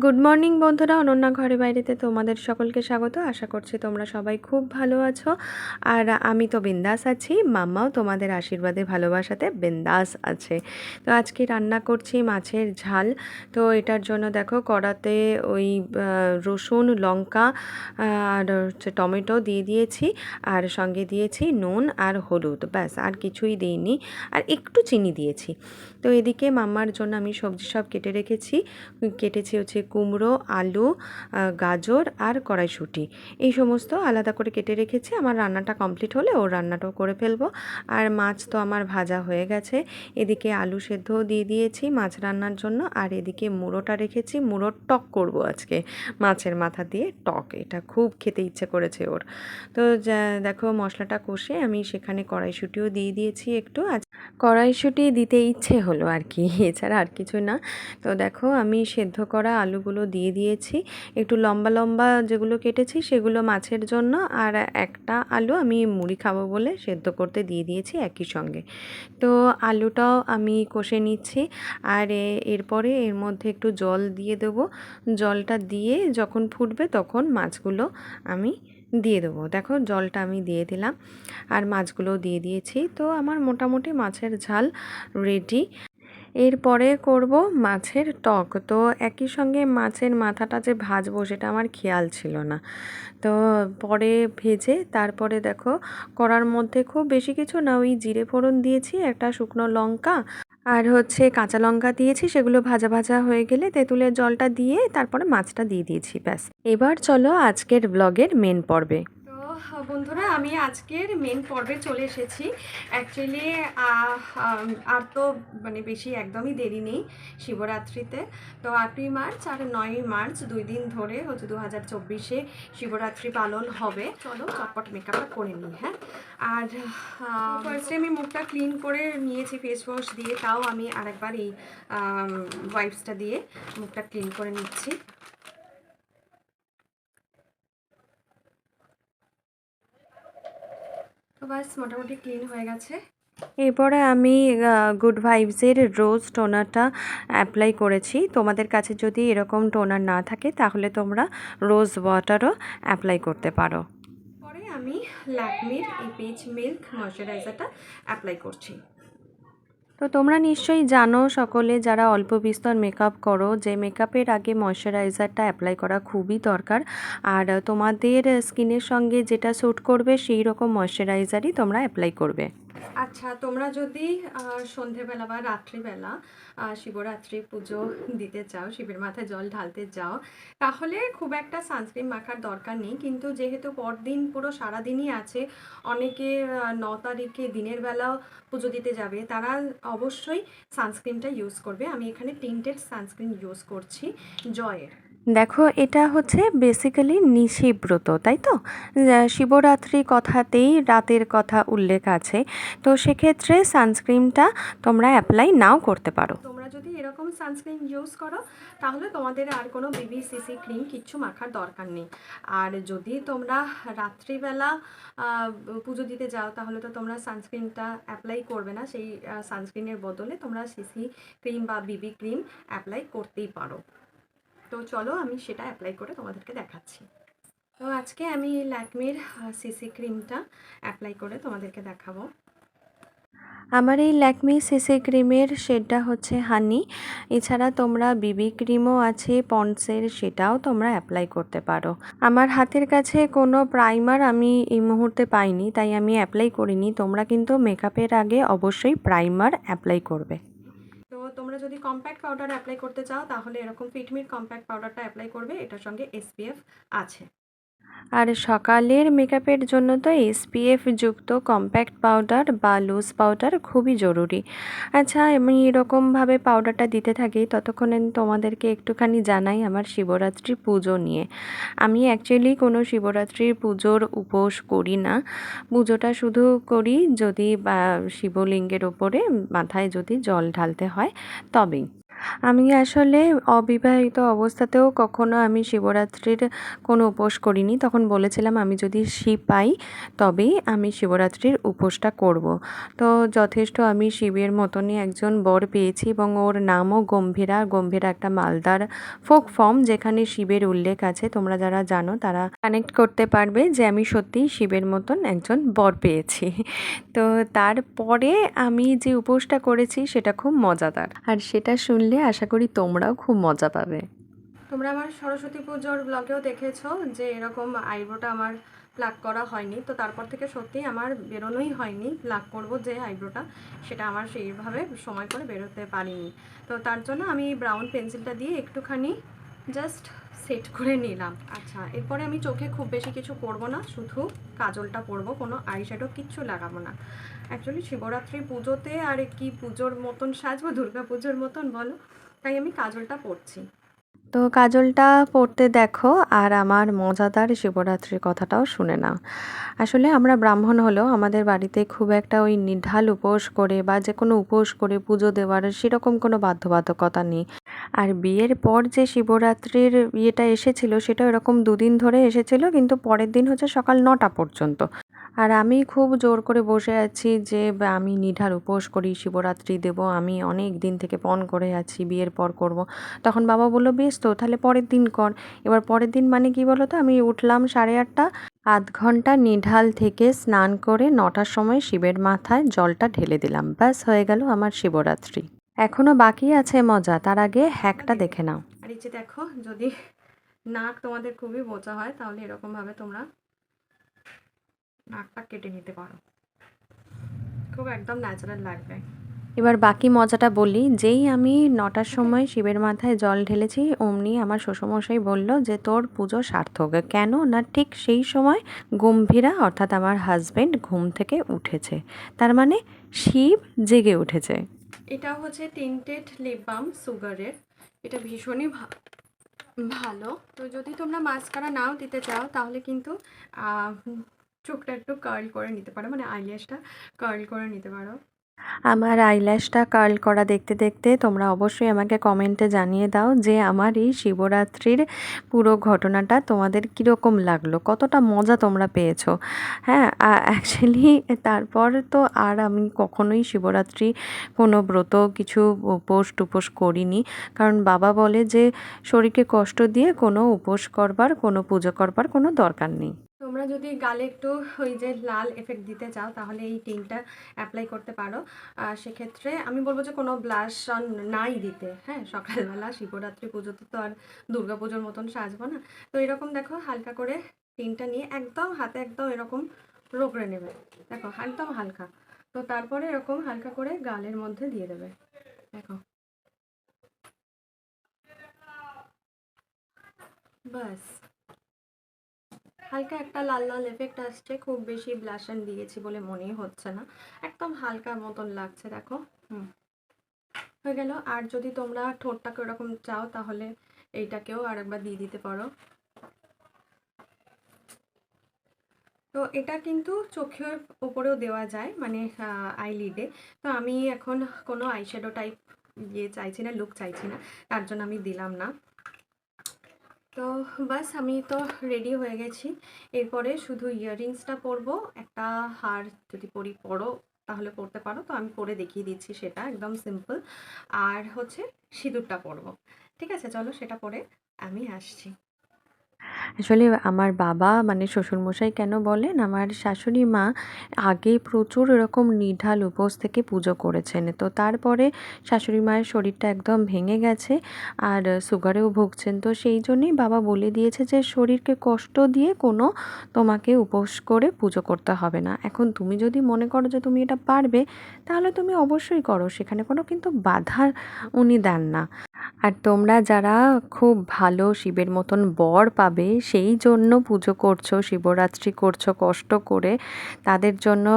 Good morning বন্ধুরা, অনন্যা ঘরে বাইরেতে তোমাদের সকলকে স্বাগত। আশা করছি তোমরা সবাই খুব ভালো আছো। আর আমি তো বিন্দাস আছি, মাম্মাও তোমাদের আশীর্বাদে ভালোবাসাতে বিন্দাস আছে। তো আজকে রান্না করছি মাছের ঝাল। তো এটার জন্য দেখো কড়াতে ওই রসুন, লঙ্কা আর হচ্ছে টমেটো দিয়ে দিয়েছি, আর সঙ্গে দিয়েছি নুন আর হলুদ, ব্যাস আর কিছুই দিইনি, আর একটু চিনি দিয়েছি। তো এদিকে মাম্মার জন্য আমি সবজি সব কেটেছি হচ্ছে কুমড়ো, আলু, গাজর আর কড়াইশুঁটি, এই সমস্ত আলাদা করে কেটে রেখেছি। আমার রান্নাটা কমপ্লিট হলে ওর রান্নাটাও করে ফেলবো। আর মাছ তো আমার ভাজা হয়ে গেছে। এদিকে আলু সেদ্ধও দিয়ে দিয়েছি মাছ রান্নার জন্য, আর এদিকে মুড়োটা রেখেছি, মুড়োর টক করব আজকে, মাছের মাথা দিয়ে টক। এটা খুব খেতে ইচ্ছে করেছে ওর। তো দেখো মশলাটা কষে আমি সেখানে কড়াইশুঁটিও দিয়ে দিয়েছি একটু। কড়াইশুঁটি দিতে ইচ্ছে হলো আর কি, এছাড়া আর কিছু না। তো দেখো আমি সেদ্ধ করা আলুগুলো দিয়ে দিয়েছি, একটু লম্বা লম্বা যেগুলো কেটেছি সেগুলো মাছের জন্য, আর একটা আলু আমি মুড়ি খাবো বলে সেদ্ধ করতে দিয়ে দিয়েছি একই সঙ্গে। তো আলুটাও আমি কষে নিচ্ছি, আর এরপরে এর মধ্যে একটু জল দিয়ে দেবো। জলটা দিয়ে যখন ফুটবে তখন মাছগুলো আমি দিয়ে দেবো। দেখো জলটা আমি দিয়ে দিলাম, আর মাছগুলোও দিয়ে দিয়েছি। তো আমার মোটামুটি মাছের ঝাল রেডি। এরপরে করব মাছের টক। তো একই সঙ্গে মাছের মাথাটা যে ভাজবো সেটা আমার খেয়াল ছিল না। তো পরে ভেজে তারপরে দেখো কড়ার মধ্যে খুব বেশি কিছু না, ওই জিরে ফোড়ন দিয়েছি, একটা শুকনো লঙ্কা আর হচ্ছে কাঁচা লঙ্কা দিয়েছি। সেগুলো ভাজা ভাজা হয়ে গেলে তেঁতুলের জলটা দিয়ে তারপরে মাছটা দিয়ে দিয়েছি, ব্যাস। এবার চলো আজকের ব্লগের মেন পর্বে। বন্ধুরা, আমি আজকের মেন পর্বে চলে এসেছি। অ্যাকচুয়ালি আর তো মানে বেশি একদমই দেরি নেই শিবরাত্রিতে। তো 8ই মার্চ আর 9ই মার্চ 2 দিন ধরে হচ্ছে 2024-এ শিবরাত্রি পালন হবে। চলো চটপট মেকআপটা করে নিই। হ্যাঁ, আর ফার্স্টে আমি মুখটা ক্লিন করে নিয়েছি ফেস ওয়াশ দিয়ে, তাও আমি আরেকবার এই ওয়াইপসটা দিয়ে মুখটা ক্লিন করে নিচ্ছি। তো বাস মোটামুটি ক্লিন হয়ে গেছে। এরপরে আমি গুড ভাইবসের রোজ টোনারটা অ্যাপ্লাই করেছি। তোমাদের কাছে যদি এরকম টোনার না থাকে তাহলে তোমরা রোজ ওয়াটারও অ্যাপ্লাই করতে পারো। পরে আমি ল্যাকমির এই পিচ মিল্ক ময়শ্চারাইজারটা অ্যাপ্লাই করছি। তো তোমরা নিশ্চয়ই জানো সকলে যারা অল্প বিস্তর মেকআপ করো, যে মেকআপের আগে ময়শ্চারাইজারটা অ্যাপ্লাই করা খুবই দরকার। আর তোমাদের স্কিনের সঙ্গে যেটা স্যুট করবে সেই রকম ময়শ্চারাইজারই তোমরা অ্যাপ্লাই করবে। আচ্ছা, তোমরা যদি সন্ধেবেলা বা রাত্রিবেলা শিবরাত্রি পুজো দিতে চাও, শিবের মাথায় জল ঢালতে যাও, তাহলে খুব একটা সানস্ক্রিন মাখার দরকার নেই। কিন্তু যেহেতু পরদিন পুরো সারাদিনই আছে, অনেকে 9 তারিখে দিনের বেলাও পুজো দিতে যাবে, তারা অবশ্যই সানস্ক্রিনটা ইউজ করবে। আমি এখানে টিন্টেড সানস্ক্রিন ইউজ করছি জয়ের। দেখো এটা হচ্ছে বেসিক্যালি নিশিব্রত, তাই তো? শিবরাত্রি কথাতেই রাতের কথা উল্লেখ আছে। তো সেক্ষেত্রে সানস্ক্রিনটা তোমরা অ্যাপ্লাই নাও করতে পারো। তোমরা যদি এরকম সানস্ক্রিন ইউজ করো তাহলে তোমাদের আর কোনো বিবিসিসি ক্রিম কিচ্ছু মাখার দরকার নেই। আর যদি তোমরা রাত্রিবেলা পুজো দিতে যাও তাহলে তো তোমরা সানস্ক্রিনটা অ্যাপ্লাই করবে না, সেই সানস্ক্রিনের বদলে তোমরা সিসি ক্রিম বা বিবি ক্রিম অ্যাপ্লাই করতেই পারো। তো চলো আমি সেটা অ্যাপ্লাই করে তোমাদেরকে দেখাচ্ছি। তো আজকে আমি ল্যাকমির সিসি ক্রিমটা অ্যাপ্লাই করে তোমাদেরকে দেখাবো। আমার এই ল্যাকমি সিসি ক্রিমের শেডটা হচ্ছে হানি। এছাড়া তোমরা বিবি ক্রিমও আছে পন্ডসের, সেটাও তোমরা অ্যাপ্লাই করতে পারো। আমার হাতের কাছে কোনো প্রাইমার আমি এই মুহূর্তে পাইনি, তাই আমি অ্যাপ্লাই করিনি। তোমরা কিন্তু মেকআপের আগে অবশ্যই প্রাইমার অ্যাপ্লাই করবে। তো তোমরা যদি কম্প্যাক্ট পাউডার অ্যাপ্লাই করতে চাও তাহলে এরকম ফিটমির কম্প্যাক্ট পাউডারটা অ্যাপ্লাই করবে, এটার সঙ্গে SPF আছে। আর সকালের মেকআপের জন্য তো SPF যুক্ত কম্প্যাক্ট পাউডার বা লুজ পাউডার খুবই জরুরি। আচ্ছা, আমি এরকমভাবে পাউডারটা দিতে থাকি, ততক্ষণে তোমাদেরকে একটুখানি জানাই আমার শিবরাত্রি পুজো নিয়ে। আমি অ্যাকচুয়ালি কোনো শিবরাত্রির পুজোর উপোস করি না। পুজোটা শুধু করি যদি বা শিবলিঙ্গের ওপরে মাথায় যদি জল ঢালতে হয় তবেই। আমি আসলে অবিবাহিত অবস্থাতেও কখনো আমি শিবরাত্রির কোনো উপোস করিনি। তখন বলেছিলাম আমি যদি শিব পাই তবেই আমি শিবরাত্রির উপোসটা করব। তো যথেষ্ট আমি শিবের মতনই একজন বর পেয়েছি এবং ওর নামও গম্ভীরা। গম্ভীরা একটা মালদার ফোক ফর্ম যেখানে শিবের উল্লেখ আছে। তোমরা যারা জানো তারা কানেক্ট করতে পারবে যে আমি সত্যিই শিবের মতন একজন বর পেয়েছি। তো তারপরে আমি যে উপোসটা করেছি সেটা খুব মজাদার, আর সেটা শুনলে আশা করি তোমরাও খুব মজা পাবে। তোমরা আমার সরস্বতী পুজোর ব্লগেও দেখেছো যে এরকম আইব্রোটা আমার প্লাক করা হয়নি, তো তারপর থেকে সত্যি আমার বেরোনোই হয়নি প্লাক করব যে আইব্রোটা, সেটা আমার সেইভাবে সময় করে বেরোতে পারিনি। তো তার জন্য আমি ব্রাউন পেন্সিলটা দিয়ে একটুখানি জাস্ট সেট করে নিলাম। আচ্ছা, এরপরে আমি চোখে খুব বেশি কিছু করব না, শুধু কাজলটা পরবো, কোনো আইশ্যাডো কিচ্ছু লাগাবো না। অ্যাকচুয়ালি শিবরাত্রি পুজোতে আর কি পুজোর মতন সাজবো, দুর্গা পুজোর মতন বলো, তাই আমি কাজলটা পরছি। তো কাজলটা পরতে দেখো, আর আমার মজাদার শিবরাত্রির কথাটাও শুনে নাও। আসলে আমরা ব্রাহ্মণ হলেও আমাদের বাড়িতে খুব একটা ওই নিঢাল উপোস করে বা যে কোনো উপোস করে পুজো দেওয়ার সেরকম কোনো বাধ্যবাধকতা নেই। আর বিয়ের পর যে শিবরাত্রির ইয়েটা এসেছিল সেটা এরকম 2 দিন ধরে এসেছিল, কিন্তু পরের দিন হচ্ছে সকাল 9টা পর্যন্ত। আর আমি খুব জোর করে বসে আছি যে আমি নিঢাল উপোস করি, শিবরাত্রি দেব, আমি অনেক দিন থেকে পণ করে আছি, বিয়ের পর করব। তখন বাবা বলল বেশ, তো তাহলে পরের দিন কর। এবার পরের দিন মানে কি বলো তো, আমি উঠলাম 8:30, আধ ঘন্টা নিঢাল থেকে স্নান করে 9টার সময় শিবের মাথায় জলটা ঢেলে দিলাম, ব্যাস হয়ে গেল আমার শিবরাত্রি। এখনো বাকি আছে মজা, তার আগে হ্যাকটা দেখে নাও। আর এই যে দেখো, যদি নাক তোমাদের খুবই বোচা হয় তাহলে এরকম ভাবে তোমরা নাকটা কেটে নিতে পারো, খুব একদম ন্যাচারাল লাগবে। এবার বাকি মজাটা বলি, যেই আমি 9টার সময় শিবের মাথায় জল ঢেলেছি অমনি আমার শ্বশুরমশাই বলল যে তোর পুজো সার্থক। কেন না, ঠিক সেই সময় গম্ভীরা অর্থাৎ আমার হাজবেন্ড ঘুম থেকে উঠেছে, তার মানে শিব জেগে উঠেছে। এটা হচ্ছে টিন্টেড লিপ বাম সুগারের, এটা ভীষণই ভালো। তো যদি তোমরা মাস্কারা নাও দিতে চাও তাহলে কিন্তু চোখটা একটু কার্ল করে নিতে পারো, মানে আইল্যাশটা কার্ল করে নিতে পারো। আমার আইল্যাশটা কার্ল করা দেখতে দেখতে তোমরা অবশ্যই আমাকে কমেন্টে জানিয়ে দাও যে আমার এই শিবরাত্রির পুরো ঘটনাটা তোমাদের কীরকম লাগলো, কতটা মজা তোমরা পেয়েছো। হ্যাঁ, অ্যাকচুয়ালি তারপর তো আর আমি কখনোই শিবরাত্রি কোনো ব্রত কিছু উপোস টুপোস করিনি, কারণ বাবা বলে যে শরীরকে কষ্ট দিয়ে কোনো উপোস করবার, কোনো পুজো করবার কোনো দরকার নেই। তোমরা যদি গালে একটু ওই যে লাল এফেক্ট দিতে চাও তাহলে এই টিনটা অ্যাপ্লাই করতে পারো। সেক্ষেত্রে আমি বলবো যে কোনো ব্লাশ অন নাই দিতে। হ্যাঁ, সকালবেলা শিবরাত্রি পুজোতে তো আর দুর্গা পুজোর মতন সাজবো না। তো এরকম দেখো হালকা করে টিনটা নিয়ে একদম হাতে একদম এরকম রগড়ে নেবে, দেখো একদম হালকা। তো তারপরে এরকম হালকা করে গালের মধ্যে দিয়ে দেবে, দেখো বাস। হালকা একটা লাল লাল এফেক্ট আসছে, খুব বেশি ব্লাশন দিয়েছি বলে মনেই হচ্ছে না, একদম হালকা মতন লাগছে, দেখো। হয়ে গেল। আর যদি তোমরা ঠোঁটটাকে ওরকম চাও তাহলে এইটাকেও আরেকবার দিয়ে দিতে পারো। তো এটা কিন্তু চোখের উপরেও দেওয়া যায়, মানে আইলিডে। তো আমি এখন কোনো আইশ্যাডো টাইপ ইয়ে চাইছি না, লুক চাইছি না, তার জন্য আমি দিলাম না। তো বাস আমি তো রেডি হয়ে গেছি, এরপরে শুধু ইয়াররিংসটা পরবো। একটা হার যদি পরো তাহলে পরতে পারো, তো আমি পরে দেখিয়ে দিচ্ছি, সেটা একদম সিম্পল। আর হচ্ছে সিঁদুরটা পরবো। ঠিক আছে, চলো সেটা পরে আমি আসছি। আসলে আমার বাবা মানে শ্বশুরমশাই কেন বলেন, আমার শাশুড়ি মা আগে প্রচুর এরকম নিঢাল উপোস থেকে পুজো করেছেন, তো তারপরে শাশুড়ি মায়ের শরীরটা একদম ভেঙে গেছে আর সুগারেও ভুগছেন। তো সেই জন্যই বাবা বলে দিয়েছে যে শরীরকে কষ্ট দিয়ে কোনো তোমাকে উপোস করে পুজো করতে হবে না। এখন তুমি যদি মনে করো যে তুমি এটা পারবে তাহলে তুমি অবশ্যই করো, সেখানে কোনো কিন্তু বাধা উনি দেন না। আর তোমরা যারা খুব ভালো শিবের মতন বর পাবে সেই জন্য পুজো করছো, শিবরাত্রি করছো কষ্ট করে, তাদের জন্য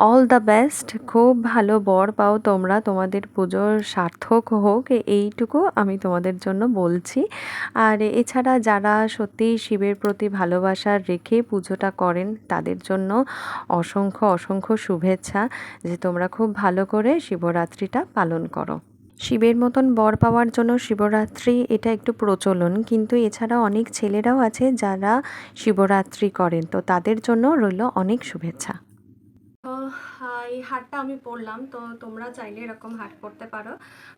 অল দ্য বেস্ট। খুব ভালো বর পাও তোমরা, তোমাদের পুজোর সার্থক হোক, এইটুকু আমি তোমাদের জন্য বলছি। আর এছাড়া যারা সত্যিই শিবের প্রতি ভালোবাসা রেখে পুজোটা করেন তাদের জন্য অসংখ্য অসংখ্য শুভেচ্ছা যে তোমরা খুব ভালো করে শিবরাত্রিটা পালন করো। শিবের মতন বর পাওয়ার জন্য শিবরাত্রি এটা একটু প্রচলন, কিন্তু এছাড়া অনেক ছেলেরাও আছে যারা শিবরাত্রি করেন, তো তাদের জন্য রইল অনেক শুভেচ্ছা। তো এই হারটা আমি পরলাম, তো তোমরা চাইলে এরকম হার পরতে পারো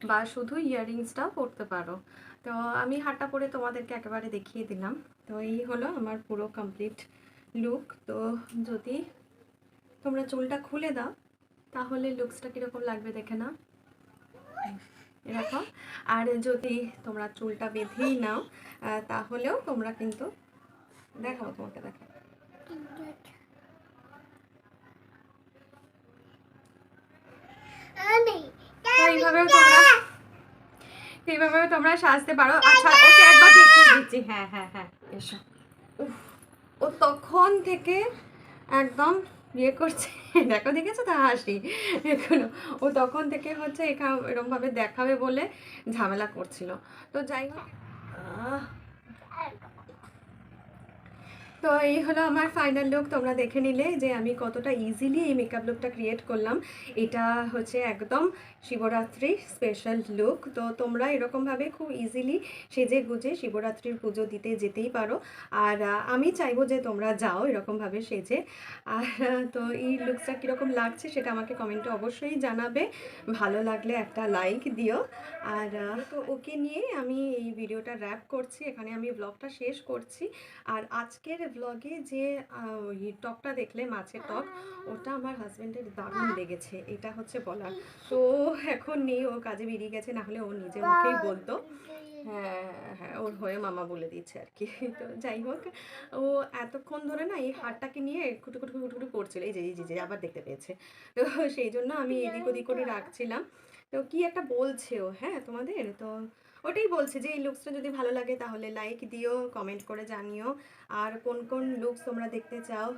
বা শুধু ইয়াররিংসটাও পরতে পারো। তো আমি হারটা পরে তোমাদেরকে একেবারে দেখিয়ে দিলাম। তো এই হলো আমার পুরো কমপ্লিট লুক। তো যদি তোমরা চুলটা খুলে দাও তাহলে লুকসটা কীরকম লাগবে দেখে নাও এরকম। আর যদি তোমরা চুলটা বেঁধেই নাও তাহলেও তোমরা কিন্তু দেখাবো, তোমাকে দেখাবো। এইভাবেও তোমরা সাজতে পারো। আচ্ছা ওকে একবার দেখিয়ে দিচ্ছি। হ্যাঁ হ্যাঁ হ্যাঁ এসো। ও তখন থেকে একদম ইয়ে করছে, দেখো দেখেছো তো হাসি এখনো। ও তখন থেকে হচ্ছে এরকমভাবে দেখাবে বলে ঝামেলা করছিল। তো যাই হোক, তো এই হলো আমার ফাইনাল লুক। তোমরা দেখে নিলে যে আমি কতটা ইজিলি এই মেকআপ লুকটা ক্রিয়েট করলাম। এটা হচ্ছে একদম শিবরাত্রির স্পেশাল লুক। তো তোমরা এরকমভাবে খুব ইজিলি সেজে গুজে শিবরাত্রির পুজো দিতে যেতেই পারো। আর আমি চাইবো যে তোমরা যাও এরকমভাবে সেজে। আর তো এই লুকসটা কীরকম লাগছে সেটা আমাকে কমেন্টে অবশ্যই জানাবে। ভালো লাগলে একটা লাইক দিও। আর তো ওকে নিয়ে আমি এই ভিডিওটা র্যাপ করছি, এখানে আমি ব্লগটা শেষ করছি। আর আজকের ব্লগে যে ওই টকটা দেখলে, মাছের টক, ওটা আমার হাজব্যান্ডের দারুণ লেগেছে, এটা হচ্ছে বলার। তো এখন নেই, ও কাজে বেরিয়ে গেছে, না হলে ও নিজের মুখেই বলতো। হ্যাঁ হ্যাঁ ওর হয়ে মামা বলে দিচ্ছে আর কি। তো যাই হোক, ও এতক্ষণ ধরে না এই হারটাকে নিয়ে খুটুকুটু খুটুকুটু করছিল, এই যে এই যে আবার দেখতে পেয়েছে। তো সেই জন্য আমি এদিক ওদিক করে রাখছিলাম। তো কি একটা বলছে ও, হ্যাঁ তোমাদের, তো ওটাই বলছে যে এই লুকসটা যদি ভালো লাগে তাহলে লাইক দিও, কমেন্ট করে জানিও। আর কোন কোন লুকস তোমরা দেখতে চাও,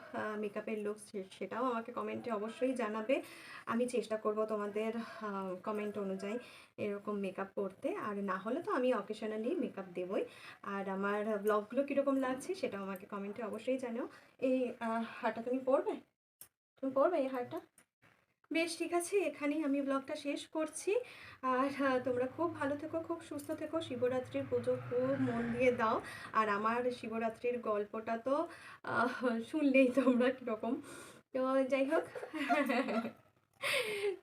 মেকআপের লুকস, সেটাও আমাকে কমেন্টে অবশ্যই জানাবে। আমি চেষ্টা করব তোমাদের কমেন্ট অনুযায়ী এরকম মেকআপ করতে। আর না হলে তো আমি অকেশনালি মেকআপ দেবই। আর আমার ব্লগগুলো কীরকম লাগছে সেটাও আমাকে কমেন্টে অবশ্যই জানাও। এই হারটা তুমি পরবে? তুমি পরবে এই হারটা? বেশ ঠিক আছে, এখানেই আমি ব্লগটা শেষ করছি। আর তোমরা খুব ভালো থেকো, খুব সুস্থ থেকো, শিবরাত্রির পুজো খুব মন দিয়ে দাও। আর আমার শিবরাত্রির গল্পটা তো শুনলেই তোমরা কীরকম। তো যাই হোক,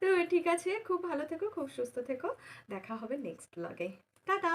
তো ঠিক আছে, খুব ভালো থেকো, খুব সুস্থ থেকো, দেখা হবে নেক্সট ব্লগে। টাটা।